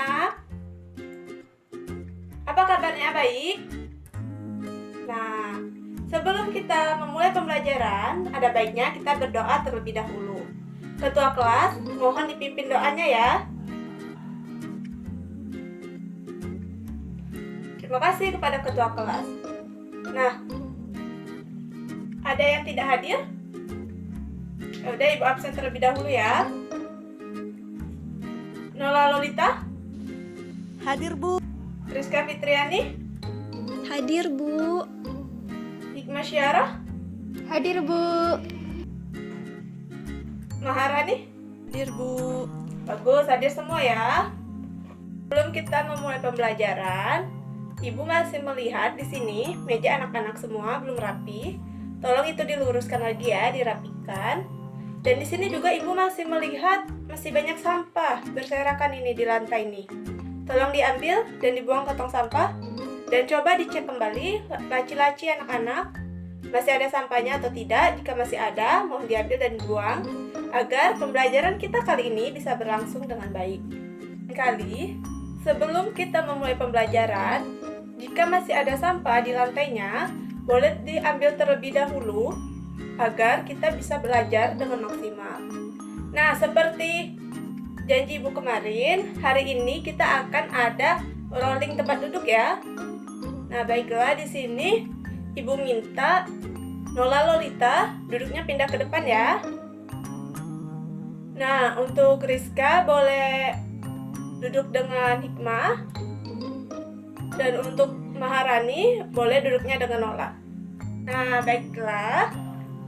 anak-anak? Apa kabarnya, baik? Nah, sebelum kita memulai pembelajaran, ada baiknya kita berdoa terlebih dahulu. Ketua kelas, mohon dipimpin doanya ya. Terima kasih kepada ketua kelas. Nah, ada yang tidak hadir? Udah, Ibu absen terlebih dahulu ya. Nola Lolita? Hadir, Bu. Rizka Fitriani? Hadir, Bu. Hikmah Syarah? Hadir, Bu. Maharani? Hadir, Bu. Bagus, hadir semua ya. Sebelum kita memulai pembelajaran, Ibu masih melihat di sini meja anak-anak semua belum rapi. Tolong itu diluruskan lagi ya, dirapikan. Dan di sini juga Ibu masih melihat masih banyak sampah berserakan ini di lantai ini. Tolong diambil dan dibuang ke tong sampah. Dan coba dicek kembali laci-laci anak-anak. Masih ada sampahnya atau tidak? Jika masih ada, mohon diambil dan dibuang agar pembelajaran kita kali ini bisa berlangsung dengan baik. Sebelum kita memulai pembelajaran, jika masih ada sampah di lantainya, boleh diambil terlebih dahulu agar kita bisa belajar dengan maksimal. Nah, seperti janji Ibu kemarin, hari ini kita akan ada rolling tempat duduk ya. Nah, baiklah, di sini Ibu minta Nola Lolita duduknya pindah ke depan ya. Nah, untuk Rizka boleh duduk dengan Hikmah. Dan untuk Maharani boleh duduknya dengan Nola. Nah, baiklah.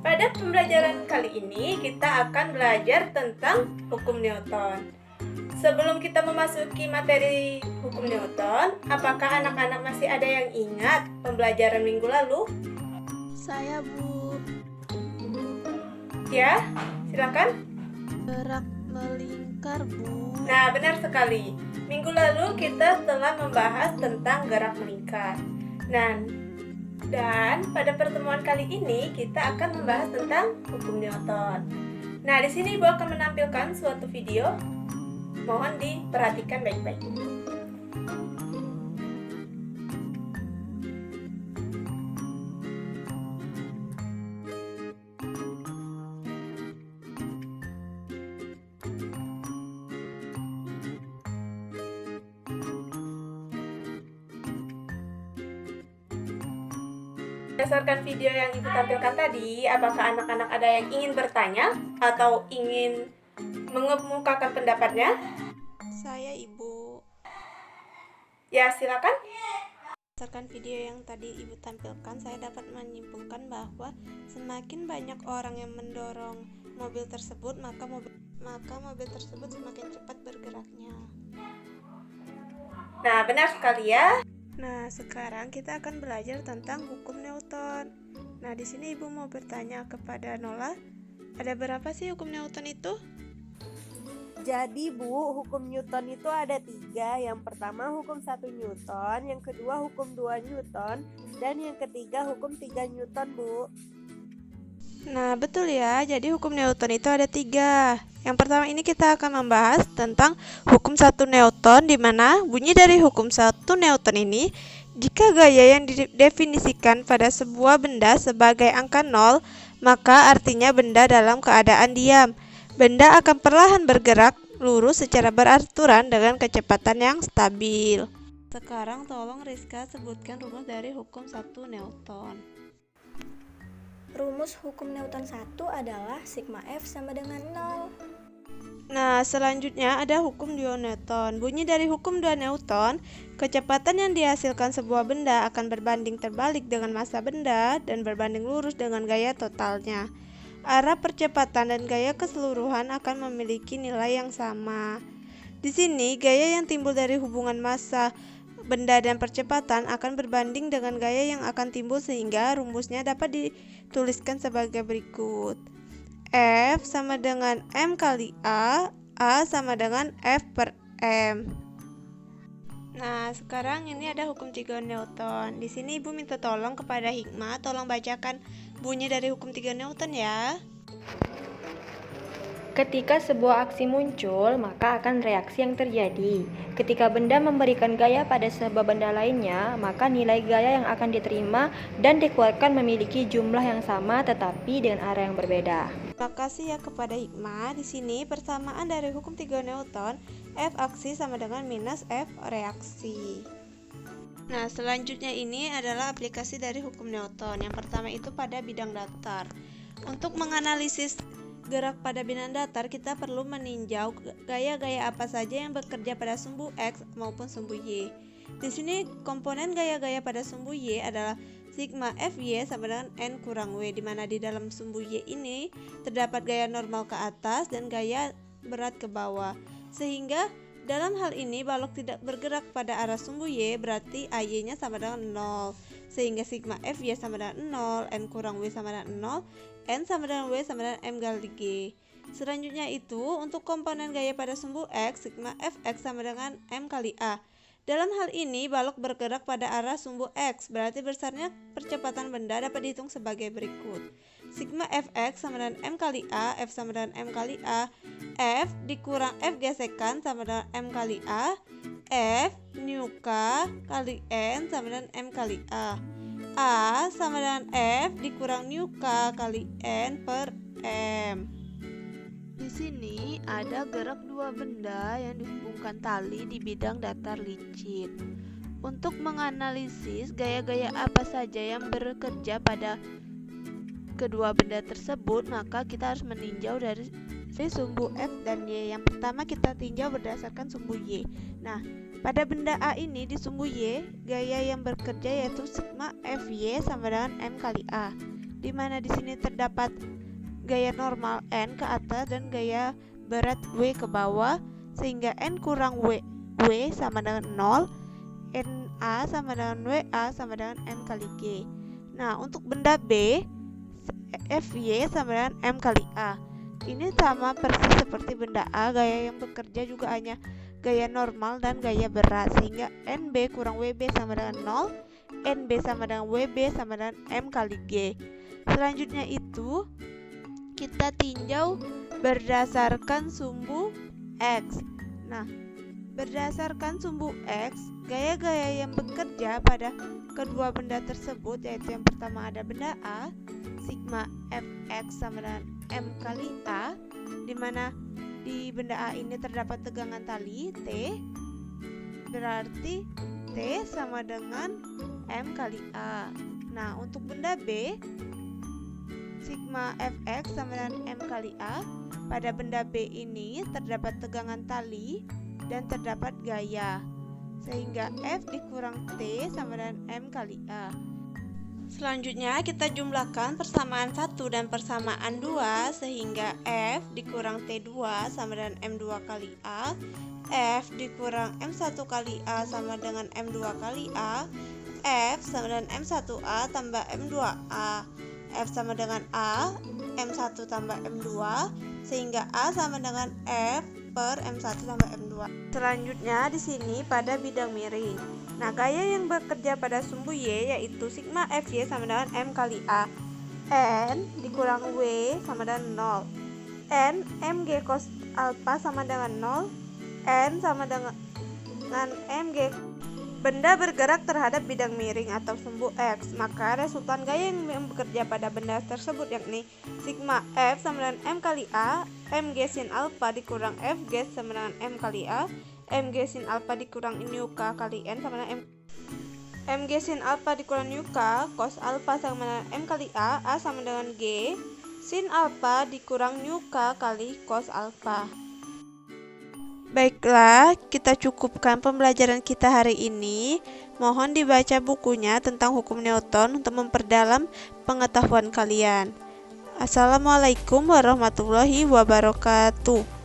Pada pembelajaran kali ini kita akan belajar tentang hukum Newton. Sebelum kita memasuki materi hukum Newton, apakah anak-anak masih ada yang ingat pembelajaran minggu lalu? Saya, Bu. Ya, silakan. Gerak melingkar, Bu. Nah, benar sekali. Minggu lalu kita telah membahas tentang gerak melingkar. Dan pada pertemuan kali ini kita akan membahas tentang hukum Newton. Nah, di sini Ibu akan menampilkan suatu video. Mohon diperhatikan baik-baik. Berdasarkan video yang Ibu tampilkan tadi, apakah anak-anak ada yang ingin bertanya atau ingin mengemukakan pendapatnya? Saya, Ibu. Ya, silakan. Berdasarkan video yang tadi Ibu tampilkan, saya dapat menyimpulkan bahwa semakin banyak orang yang mendorong mobil tersebut, maka mobil tersebut semakin cepat bergeraknya. Nah, benar sekali ya. Nah, sekarang kita akan belajar tentang hukum Newton. Nah, di sini Ibu mau bertanya kepada Nola, ada berapa sih hukum Newton itu? Jadi, Bu, hukum Newton itu ada 3. Yang pertama hukum 1 Newton, yang kedua hukum 2 Newton, dan yang ketiga hukum 3 Newton, Bu. Nah, betul ya. Jadi hukum Newton itu ada 3. Yang pertama ini kita akan membahas tentang hukum 1 Newton, di mana bunyi dari hukum 1 Newton ini, jika gaya yang didefinisikan pada sebuah benda sebagai angka 0, maka artinya benda dalam keadaan diam. Benda akan perlahan bergerak lurus secara beraturan dengan kecepatan yang stabil. Sekarang tolong Rizka sebutkan rumus dari hukum 1 Newton. Rumus hukum Newton 1 adalah sigma F sama dengan 0. Nah, selanjutnya ada hukum 2 Newton. Bunyi dari hukum 2 Newton, kecepatan yang dihasilkan sebuah benda akan berbanding terbalik dengan massa benda dan berbanding lurus dengan gaya totalnya. Arah percepatan dan gaya keseluruhan akan memiliki nilai yang sama. Di sini, gaya yang timbul dari hubungan massa benda dan percepatan akan berbanding dengan gaya yang akan timbul, sehingga rumusnya dapat dituliskan sebagai berikut. F sama dengan M kali A sama dengan F per M. Nah, sekarang ini ada hukum 3 Newton. Di sini Ibu minta tolong kepada Hikmah, tolong bacakan bunyi dari hukum 3 Newton ya. Ketika sebuah aksi muncul, maka akan reaksi yang terjadi. Ketika benda memberikan gaya pada sebuah benda lainnya, maka nilai gaya yang akan diterima dan dikeluarkan memiliki jumlah yang sama tetapi dengan arah yang berbeda. Terima kasih ya kepada Hikmah. Di sini persamaan dari hukum 3 Newton, F aksi sama dengan minus F reaksi. Nah, selanjutnya ini adalah aplikasi dari hukum Newton. Yang pertama itu pada bidang datar. Untuk menganalisis gerak pada bidang datar, kita perlu meninjau gaya-gaya apa saja yang bekerja pada sumbu X maupun sumbu Y. Di sini komponen gaya-gaya pada sumbu Y adalah sigma Fy sama dengan N kurang W, di mana di dalam sumbu Y ini terdapat gaya normal ke atas dan gaya berat ke bawah. Sehingga dalam hal ini balok tidak bergerak pada arah sumbu Y, berarti AY-nya sama dengan 0. Sehingga sigma Fy sama dengan 0, N kurang W sama dengan 0, N sama dengan W sama dengan M kali G. Selanjutnya itu untuk komponen gaya pada sumbu X, sigma Fx sama dengan M kali A. Dalam hal ini balok bergerak pada arah sumbu X, berarti besarnya percepatan benda dapat dihitung sebagai berikut. Sigma Fx sama dengan M kali A, F sama dengan M kali A, F dikurang F gesekan sama dengan M kali A, F nu K kali N sama dengan M kali A sama dengan F dikurang nu K kali N per M. Di sini ada gerak dua benda yang dihubungkan tali di bidang datar licin. Untuk menganalisis gaya-gaya apa saja yang bekerja pada kedua benda tersebut, maka kita harus meninjau dari sumbu F dan Y. Yang pertama kita tinjau berdasarkan sumbu Y. Nah, pada benda A ini di sumbu Y, gaya yang bekerja yaitu sigma Fy sama dengan M kali A, di mana di sini terdapat gaya normal N ke atas dan gaya berat W ke bawah, sehingga N kurang W sama dengan 0, NA sama dengan WA sama dengan M kali G. Nah, untuk benda B, Fy sama dengan M kali A. Ini sama persis seperti benda A, gaya yang bekerja juga hanya gaya normal dan gaya berat, sehingga NB kurang WB sama dengan 0, NB sama dengan WB sama dengan M kali G. Selanjutnya itu kita tinjau berdasarkan sumbu X. Nah, berdasarkan sumbu X, gaya-gaya yang bekerja pada kedua benda tersebut yaitu yang pertama ada benda A, sigma Fx sama dengan M kali A, di mana di benda A ini terdapat tegangan tali T, berarti T sama dengan M kali A. Nah, untuk benda B, sigma Fx sama dengan M kali A. Pada benda B ini terdapat tegangan tali dan terdapat gaya, sehingga F dikurang T sama dengan M kali A. Selanjutnya kita jumlahkan persamaan 1 dan persamaan 2, sehingga F dikurang T2 sama dengan M2 kali A, F dikurang M1 kali A sama dengan M2 kali A, F sama dengan M1A tambah M2A, F sama dengan A, M1 tambah M2, sehingga A sama dengan F per M1 tambah M2. Selanjutnya di sini pada bidang miring. Nah, gaya yang bekerja pada sumbu Y yaitu sigma Fy sama dengan M kali A. N dikurang W sama dengan 0. N Mg cos alpha sama dengan 0. N sama dengan Mg. Benda bergerak terhadap bidang miring atau sumbu X, maka resultan gaya yang bekerja pada benda tersebut yakni sigma F sama dengan M kali A, Mg sin alpha dikurang Fg sama dengan M kali A, Mg sin alpha dikurang nu K kali N sama dengan Mg sin alpha dikurang nu K cos alpha sama dengan M kali A sama dengan G sin alpha dikurang nu K kali cos alpha. Baiklah, kita cukupkan pembelajaran kita hari ini. Mohon dibaca bukunya tentang hukum Newton untuk memperdalam pengetahuan kalian. Assalamualaikum warahmatullahi wabarakatuh.